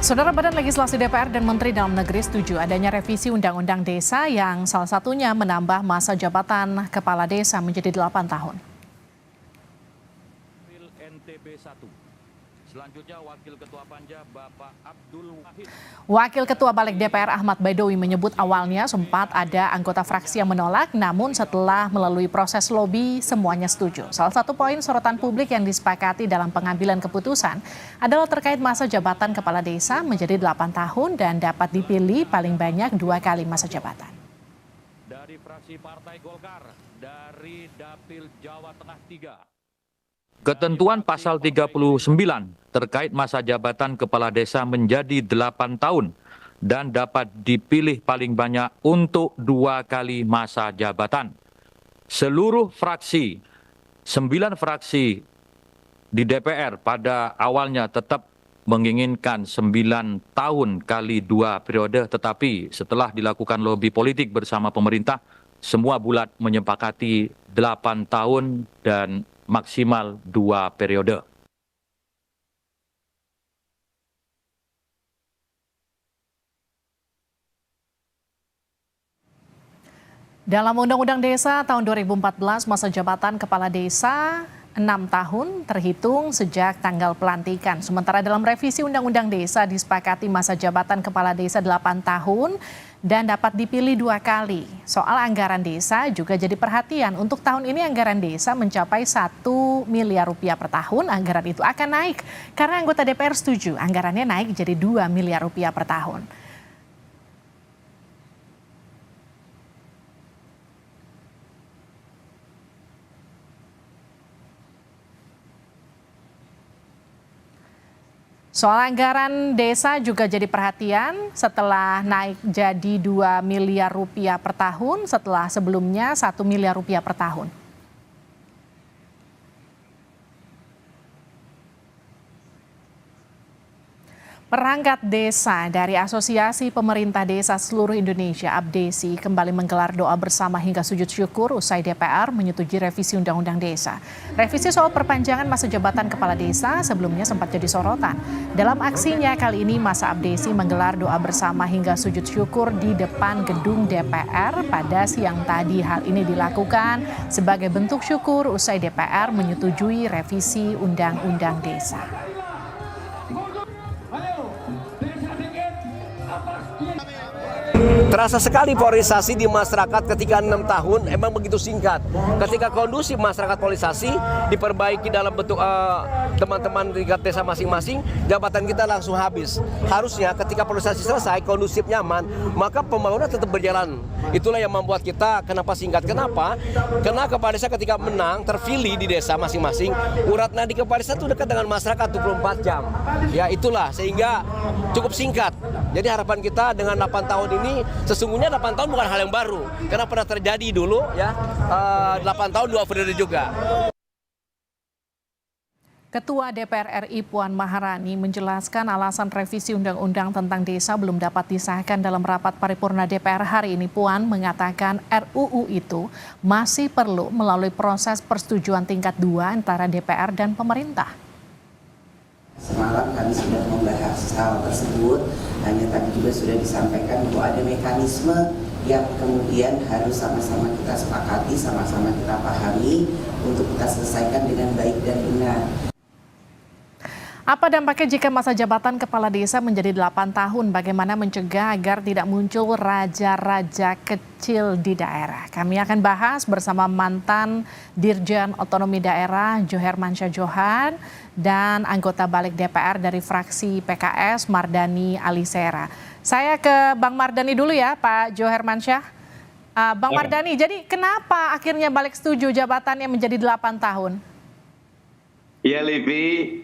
Saudara Badan Legislasi DPR dan Menteri Dalam Negeri setuju adanya revisi Undang-Undang Desa yang salah satunya menambah masa jabatan kepala desa menjadi 8 tahun. NTB 1. Selanjutnya Wakil Ketua Panja Bapak Abdul Wahid. Wakil Ketua Balik DPR Ahmad Baidowi menyebut awalnya sempat ada anggota fraksi yang menolak, namun setelah melalui proses lobi semuanya setuju. Salah satu poin sorotan publik yang disepakati dalam pengambilan keputusan adalah terkait masa jabatan kepala desa menjadi 8 tahun dan dapat dipilih paling banyak 2 kali masa jabatan. Dari fraksi Partai Golkar, dari Dapil Jawa Tengah 3. Ketentuan pasal 39 terkait masa jabatan kepala desa menjadi 8 tahun dan dapat dipilih paling banyak untuk 2 kali masa jabatan. Seluruh fraksi, 9 fraksi di DPR pada awalnya tetap menginginkan 9 tahun kali 2 periode, tetapi setelah dilakukan lobi politik bersama pemerintah, semua bulat menyepakati 8 tahun dan maksimal 2 periode. Dalam Undang-Undang Desa tahun 2014, masa jabatan kepala desa 6 tahun terhitung sejak tanggal pelantikan. Sementara dalam revisi Undang-Undang Desa disepakati masa jabatan kepala desa 8 tahun dan dapat dipilih 2 kali. Soal anggaran desa juga jadi perhatian. Untuk tahun ini anggaran desa mencapai 1 miliar rupiah per tahun. Anggaran itu akan naik karena anggota DPR setuju anggarannya naik jadi 2 miliar rupiah per tahun. Soal anggaran desa juga jadi perhatian setelah naik jadi 2 miliar rupiah per tahun setelah sebelumnya 1 miliar rupiah per tahun. Perangkat desa dari Asosiasi Pemerintah Desa Seluruh Indonesia (APDESI) kembali menggelar doa bersama hingga sujud syukur usai DPR menyetujui revisi Undang-Undang Desa. Revisi soal perpanjangan masa jabatan kepala desa sebelumnya sempat jadi sorotan. Dalam aksinya kali ini masa APDESI menggelar doa bersama hingga sujud syukur di depan gedung DPR pada siang tadi. Hal ini dilakukan sebagai bentuk syukur usai DPR menyetujui revisi Undang-Undang Desa. Terasa sekali polarisasi di masyarakat ketika 6 tahun emang begitu singkat. Ketika kondusif masyarakat polarisasi diperbaiki dalam bentuk teman-teman di tingkat desa masing-masing, jabatan kita langsung habis. Harusnya ketika polarisasi selesai, kondusif nyaman, maka pembangunan tetap berjalan. Itulah yang membuat kita kenapa singkat. Kenapa? Karena kepala desa ketika menang, terpilih di desa masing-masing, urat nadi kepala desa itu dekat dengan masyarakat 24 jam. Ya itulah sehingga cukup singkat. Jadi harapan kita dengan 8 tahun ini, sesungguhnya 8 tahun bukan hal yang baru. Karena pernah terjadi dulu ya, 8 tahun 2 periode juga. Ketua DPR RI Puan Maharani menjelaskan alasan revisi Undang-Undang tentang desa belum dapat disahkan dalam rapat paripurna DPR hari ini. Puan mengatakan RUU itu masih perlu melalui proses persetujuan tingkat 2 antara DPR dan pemerintah. Semalam kami sudah membahas hal tersebut, hanya tadi juga sudah disampaikan bahwa ada mekanisme yang kemudian harus sama-sama kita sepakati, sama-sama kita pahami untuk kita selesaikan dengan baik dan benar. Apa dampaknya jika masa jabatan kepala desa menjadi 8 tahun? Bagaimana mencegah agar tidak muncul raja-raja kecil di daerah? Kami akan bahas bersama mantan Dirjen Otonomi Daerah Johermansyah Johan dan anggota Balik DPR dari fraksi PKS Mardani Alisera. Saya ke Bang Mardani dulu ya, Pak Johermansyah. Bang Mardani, jadi kenapa akhirnya Balik setuju jabatannya menjadi 8 tahun? Ya, Livi,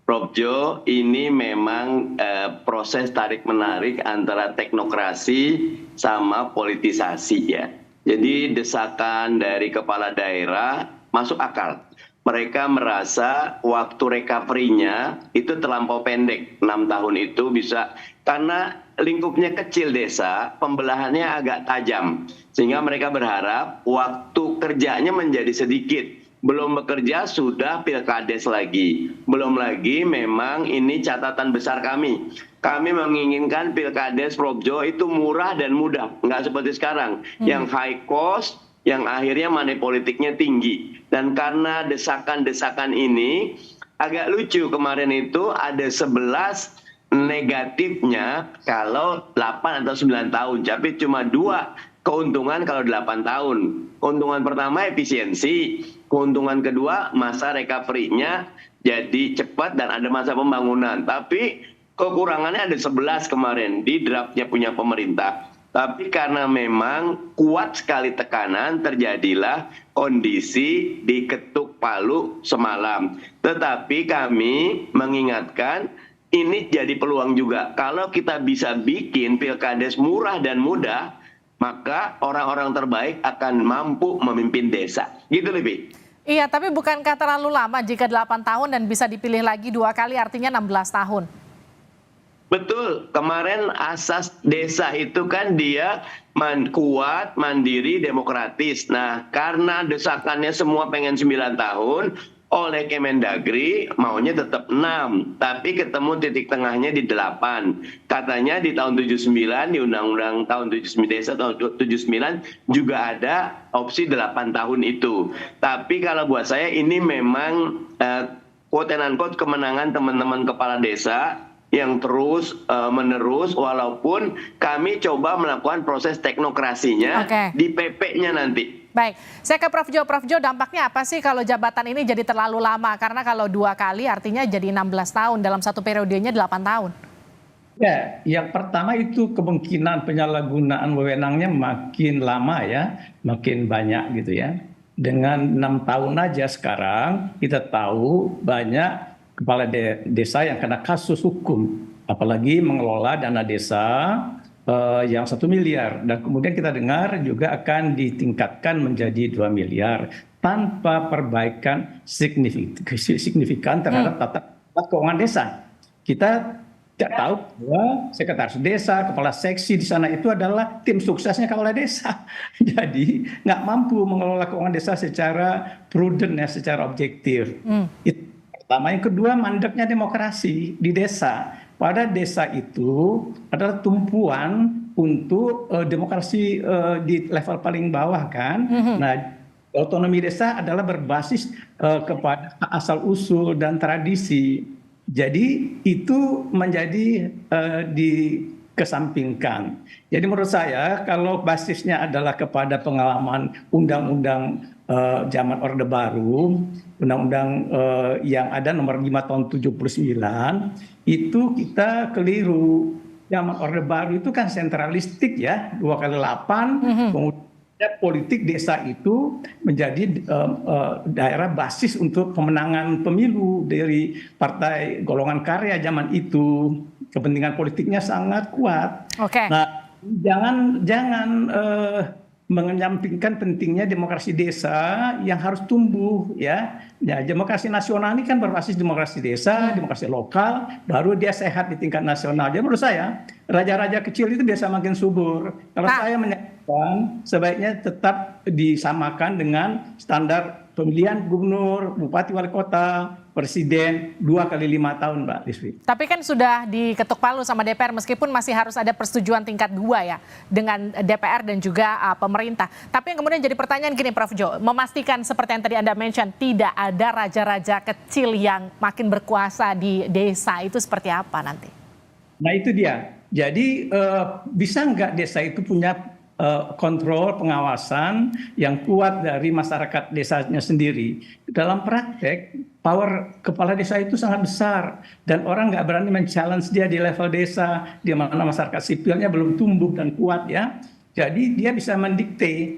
Prof. Jo, ini memang proses tarik-menarik antara teknokrasi sama politisasi ya. Jadi desakan dari kepala daerah masuk akal. Mereka merasa waktu recovery-nya itu terlampau pendek. 6 tahun itu bisa, karena lingkupnya kecil desa, pembelahannya agak tajam. Sehingga mereka berharap waktu kerjanya menjadi sedikit. belum bekerja sudah pilkades lagi. Belum lagi memang ini catatan besar kami. Kami menginginkan pilkades Probjo itu murah dan mudah, nggak seperti sekarang yang high cost, yang akhirnya money politiknya tinggi. Dan karena desakan-desakan ini agak lucu, kemarin itu ada 11 negatifnya kalau 8 atau 9 tahun, tapi cuma 2 keuntungan kalau 8 tahun. Keuntungan pertama efisiensi, keuntungan kedua masa recovery-nya jadi cepat dan ada masa pembangunan. Tapi kekurangannya ada 11 kemarin di draftnya punya pemerintah. Tapi karena memang kuat sekali tekanan, terjadilah kondisi diketuk palu semalam. Tetapi kami mengingatkan ini jadi peluang juga. Kalau kita bisa bikin pilkades murah dan mudah, maka orang-orang terbaik akan mampu memimpin desa. Gitu lebih. Iya, tapi bukankah terlalu lama jika 8 tahun dan bisa dipilih lagi 2 kali, artinya 16 tahun? Betul, kemarin asas desa itu kan dia kuat, mandiri, demokratis. Nah, karena desakannya semua pengen 9 tahun, oleh Kemendagri maunya tetap 6, tapi ketemu titik tengahnya di 8. Katanya di tahun 79, di Undang-Undang tahun 79 desa tahun 79 juga ada opsi 8 tahun itu. Tapi kalau buat saya ini memang quote and unquote kemenangan teman-teman kepala desa yang terus menerus, walaupun kami coba melakukan proses teknokrasinya di PP-nya nanti. Baik, saya ke Prof Jo. Prof Jo, dampaknya apa sih kalau jabatan ini jadi terlalu lama? Karena kalau 2 kali artinya jadi 16 tahun, dalam satu periodenya 8 tahun. Ya, yang pertama itu kemungkinan penyalahgunaan wewenangnya makin lama ya, makin banyak gitu ya. Dengan 6 tahun aja sekarang kita tahu banyak kepala desa yang kena kasus hukum, apalagi mengelola dana desa yang 1 miliar, dan kemudian kita dengar juga akan ditingkatkan menjadi 2 miliar tanpa perbaikan signifikan terhadap tata keuangan desa. Kita tidak tahu bahwa sekretaris desa, kepala seksi di sana itu adalah tim suksesnya kepala desa. Jadi nggak mampu mengelola keuangan desa secara prudent ya, secara objektif. Itu pertama. Yang kedua, mandeknya demokrasi di desa. Pada desa itu adalah tumpuan untuk demokrasi di level paling bawah kan. Nah, otonomi desa adalah berbasis kepada asal usul dan tradisi. Jadi itu menjadi dikesampingkan. Jadi menurut saya kalau basisnya adalah kepada pengalaman undang-undang zaman Orde Baru, undang-undang yang ada nomor 5 tahun 79, itu kita keliru. Zaman Orde Baru itu kan sentralistik ya, 2 kali 8, kemudian politik desa itu menjadi daerah basis untuk pemenangan pemilu dari partai golongan karya zaman itu. Kepentingan politiknya sangat kuat. Nah, jangan menyampingkan pentingnya demokrasi desa yang harus tumbuh ya. Ya, demokrasi nasional ini kan berbasis demokrasi desa, demokrasi lokal, baru dia sehat di tingkat nasional. Jadi menurut saya raja-raja kecil itu biasa makin subur. Kalau saya menyatakan sebaiknya tetap disamakan dengan standar pemilihan gubernur, bupati, wali kota, presiden 2 kali 5 tahun, Mbak Liswi. Tapi kan sudah diketuk palu sama DPR meskipun masih harus ada persetujuan tingkat 2 ya dengan DPR dan juga pemerintah. Tapi yang kemudian jadi pertanyaan gini Prof Jo, memastikan seperti yang tadi Anda mention tidak ada raja-raja kecil yang makin berkuasa di desa itu seperti apa nanti? Nah itu dia. Jadi bisa nggak desa itu punya kontrol pengawasan yang kuat dari masyarakat desanya sendiri. Dalam praktek, power kepala desa itu sangat besar dan orang nggak berani men-challenge dia di level desa, di mana masyarakat sipilnya belum tumbuh dan kuat ya. Jadi dia bisa mendikte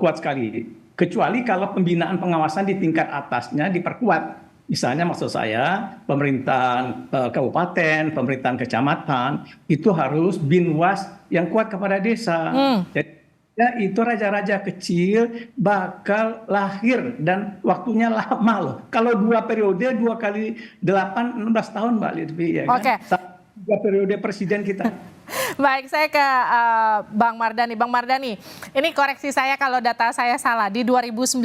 kuat sekali. Kecuali kalau pembinaan pengawasan di tingkat atasnya diperkuat. Misalnya maksud saya pemerintahan kabupaten, pemerintahan kecamatan itu harus binwas yang kuat kepada desa. Jadi ya, itu raja-raja kecil bakal lahir dan waktunya lama loh. Kalau 2 periode 2 kali 8, 16 tahun Mbak Lutfi ya kan. 3 periode presiden kita. Baik, saya ke Bang Mardhani. Bang Mardhani, ini koreksi saya kalau data saya salah. Di 2019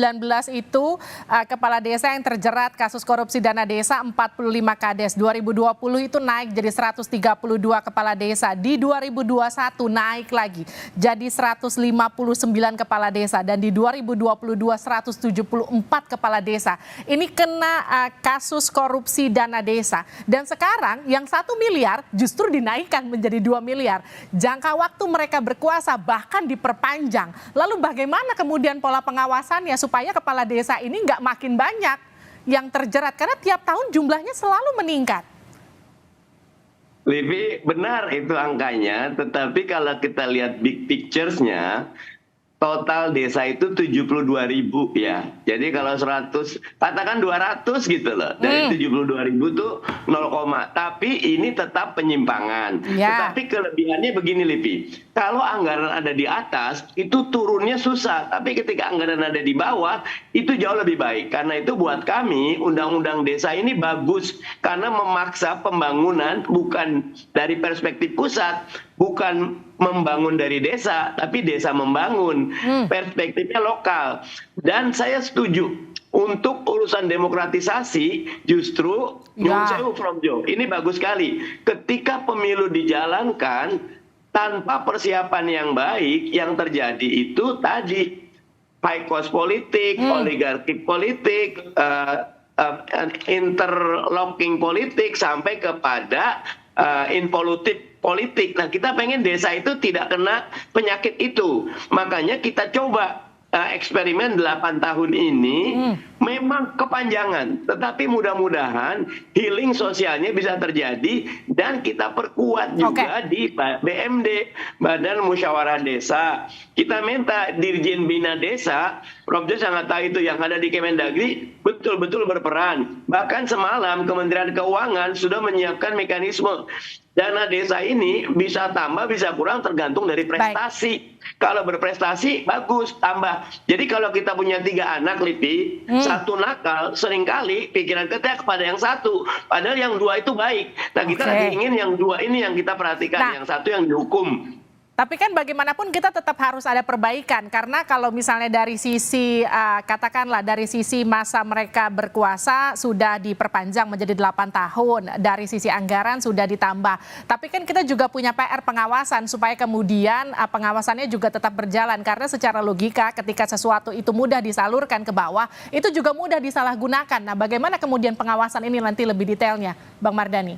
itu kepala desa yang terjerat kasus korupsi dana desa 45 kades. 2020 itu naik jadi 132 kepala desa. Di 2021 naik lagi jadi 159 kepala desa. Dan di 2022 174 kepala desa. Ini kena kasus korupsi dana desa. Dan sekarang yang 1 miliar justru dinaikkan menjadi 2 miliar. Jangka waktu mereka berkuasa bahkan diperpanjang. Lalu bagaimana kemudian pola pengawasannya supaya kepala desa ini nggak makin banyak yang terjerat? Karena tiap tahun jumlahnya selalu meningkat. Livi, benar itu angkanya, tetapi kalau kita lihat big pictures-nya, total desa itu 72.000 ya. Jadi kalau 100, katakan 200 gitu loh. Dari 72.000 tuh 0, tapi ini tetap penyimpangan. Tetapi kelebihannya begini Livi, kalau anggaran ada di atas itu turunnya susah, tapi ketika anggaran ada di bawah itu jauh lebih baik. Karena itu buat kami undang-undang desa ini bagus karena memaksa pembangunan bukan dari perspektif pusat, bukan membangun dari desa, tapi desa membangun. Perspektifnya lokal. Dan saya setuju untuk urusan demokratisasi justru Nyun Sewu Prof Jo, ini bagus sekali. Ketika pemilu dijalankan tanpa persiapan yang baik, yang terjadi itu tadi high cost politik, oligarki politik, interlocking politik sampai kepada involutif politik. Nah, kita pengen desa itu tidak kena penyakit itu. Makanya kita coba eksperimen 8 tahun ini memang kepanjangan. Tetapi mudah-mudahan healing sosialnya bisa terjadi dan kita perkuat juga di BMD, Badan Musyawarah Desa. Kita minta Dirjen Bina Desa, Prof. Jo sangat tahu itu yang ada di Kemendagri, betul-betul berperan. Bahkan semalam Kementerian Keuangan sudah menyiapkan mekanisme. Dana desa ini bisa tambah, bisa kurang tergantung dari prestasi. Kalau berprestasi, bagus, tambah. Jadi kalau kita punya 3 anak, Lipi, 1 nakal, seringkali pikiran kita kepada yang 1. Padahal yang 2 itu baik. Nah, kita lagi ingin yang 2 ini yang kita perhatikan, yang 1 yang dihukum. Tapi kan bagaimanapun kita tetap harus ada perbaikan. Karena kalau misalnya dari sisi, katakanlah dari sisi masa mereka berkuasa sudah diperpanjang menjadi 8 tahun. Dari sisi anggaran sudah ditambah. Tapi kan kita juga punya PR pengawasan supaya kemudian pengawasannya juga tetap berjalan. Karena secara logika ketika sesuatu itu mudah disalurkan ke bawah, itu juga mudah disalahgunakan. Nah, bagaimana kemudian pengawasan ini nanti lebih detailnya, Bang Mardhani?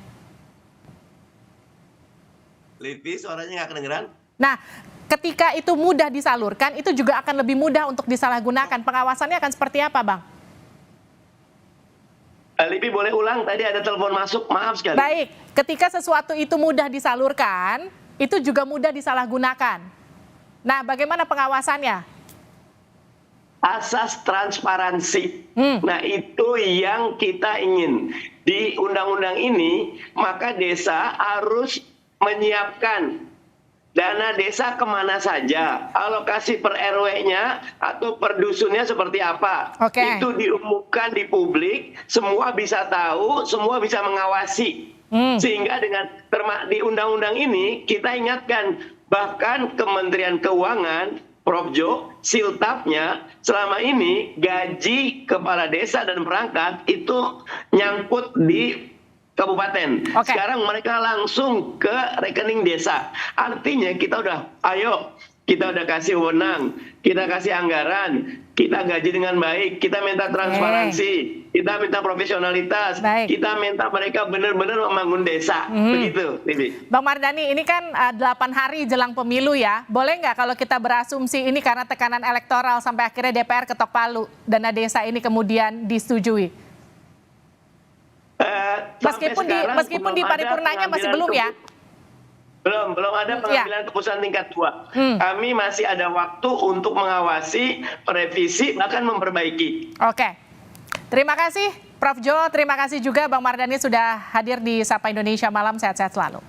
Livi, suaranya nggak kedengeran? Nah, ketika itu mudah disalurkan, itu juga akan lebih mudah untuk disalahgunakan. Pengawasannya akan seperti apa, Bang? Lipi boleh ulang, tadi ada telepon masuk, maaf sekali. Baik, ketika sesuatu itu mudah disalurkan, itu juga mudah disalahgunakan. Nah, bagaimana pengawasannya? Asas transparansi. Nah, itu yang kita ingin. Di undang-undang ini, maka desa harus menyiapkan dana desa kemana saja, alokasi per RW-nya atau per dusunnya seperti apa. Itu diumumkan di publik, semua bisa tahu, semua bisa mengawasi. Sehingga dengan di undang-undang ini kita ingatkan, bahkan Kementerian Keuangan, Prof. Jo, siltapnya selama ini gaji kepala desa dan perangkat itu nyangkut di kabupaten. Sekarang mereka langsung ke rekening desa. Artinya kita udah, ayo, kita udah kasih wewenang, kita kasih anggaran, kita gaji dengan baik, kita minta transparansi, kita minta profesionalitas, kita minta mereka benar-benar membangun desa. Begitu, Livi. Bang Mardhani, ini kan 8 hari jelang pemilu ya. Boleh nggak kalau kita berasumsi ini karena tekanan elektoral sampai akhirnya DPR ketok palu, dana desa ini kemudian disetujui? Meskipun di paripurnanya masih belum ya? Belum ada pengambilan keputusan tingkat 2. Kami masih ada waktu untuk mengawasi, merevisi, bahkan memperbaiki. Oke. Terima kasih Prof. Jo, terima kasih juga Bang Mardhani sudah hadir di Sapa Indonesia Malam, sehat-sehat selalu.